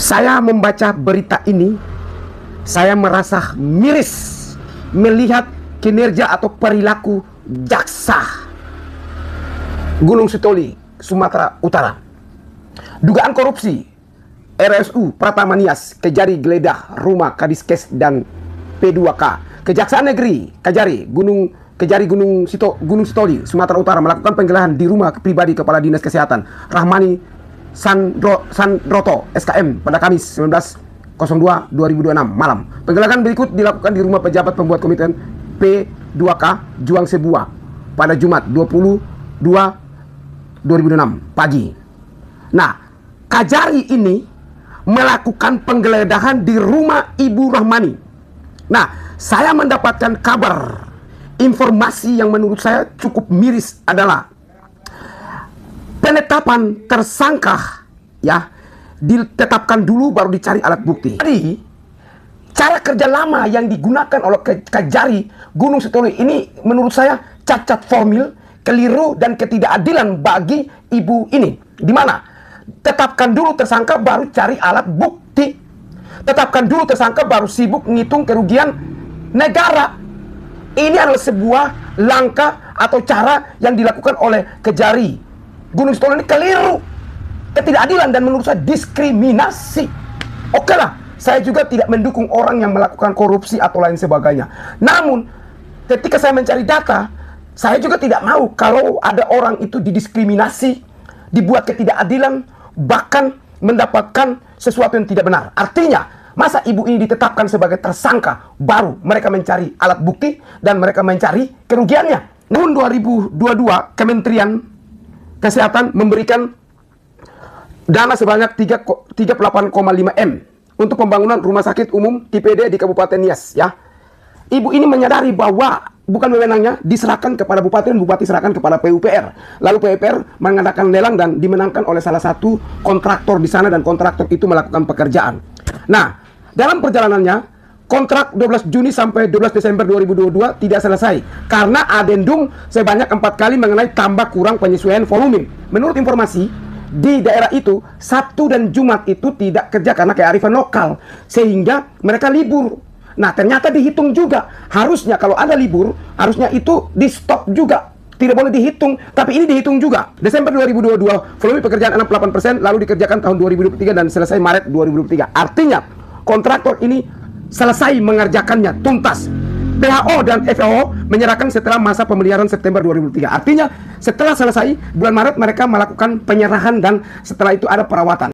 Saya membaca berita ini, saya merasa miris melihat kinerja atau perilaku jaksa Gunung Sitoli, Sumatera Utara. Dugaan korupsi RSU Pratama Nias, Kejari geledah rumah Kadiskes dan P2K. Kejaksaan Negeri Kejari Gunung Sitoli, Sumatera Utara melakukan penggeledahan di rumah pribadi Kepala Dinas Kesehatan Rahmani Sandroto SKM pada Kamis 19/02/2026 malam. Penggeledahan berikut dilakukan di rumah pejabat pembuat komitmen P2K Juang Sebuah pada Jumat 22/2006 pagi. Nah, Kajari ini melakukan penggeledahan di rumah Ibu Rahmani. Nah, saya mendapatkan kabar, informasi yang menurut saya cukup miris adalah penetapan tersangka, ya, ditetapkan dulu baru dicari alat bukti. Jadi cara kerja lama yang digunakan oleh Kajari Gunung Sitoli ini menurut saya cacat formil, keliru dan ketidakadilan bagi ibu ini. Di mana tetapkan dulu tersangka baru cari alat bukti. Tetapkan dulu tersangka baru sibuk ngitung kerugian negara. Ini adalah sebuah langkah atau cara yang dilakukan oleh Kejari Gunung Sitoli ini keliru, ketidakadilan dan menurut saya diskriminasi. Oke lah, saya juga tidak mendukung orang yang melakukan korupsi atau lain sebagainya. Namun ketika saya mencari data, saya juga tidak mau kalau ada orang itu didiskriminasi, dibuat ketidakadilan, bahkan mendapatkan sesuatu yang tidak benar. Artinya, masa ibu ini ditetapkan sebagai tersangka, baru mereka mencari alat bukti dan mereka mencari kerugiannya. Tahun 2022, Kementerian Kesehatan memberikan dana sebanyak 38,5 M untuk pembangunan rumah sakit umum TPD di Kabupaten Nias, ya. Ibu ini menyadari bahwa bukan wewenangnya, diserahkan kepada bupati dan bupati serahkan kepada PUPR. Lalu PUPR mengadakan lelang dan dimenangkan oleh salah satu kontraktor di sana dan kontraktor itu melakukan pekerjaan. Nah, dalam perjalanannya kontrak 12 Juni sampai 12 Desember 2022 tidak selesai karena adendum sebanyak 4 kali mengenai tambah kurang penyesuaian volume. Menurut informasi, di daerah itu Sabtu dan Jumat itu tidak kerja karena kearifan lokal, sehingga mereka libur. Nah, ternyata dihitung juga. Harusnya kalau ada libur, harusnya itu di stop juga. Tidak boleh dihitung, tapi ini dihitung juga. Desember 2022, volume pekerjaan 68%, lalu dikerjakan tahun 2023 dan selesai Maret 2023. Artinya, kontraktor ini selesai mengerjakannya tuntas. WHO dan FAO menyerahkan setelah masa pemeliharaan September 2003. Artinya, setelah selesai, bulan Maret mereka melakukan penyerahan dan setelah itu ada perawatan.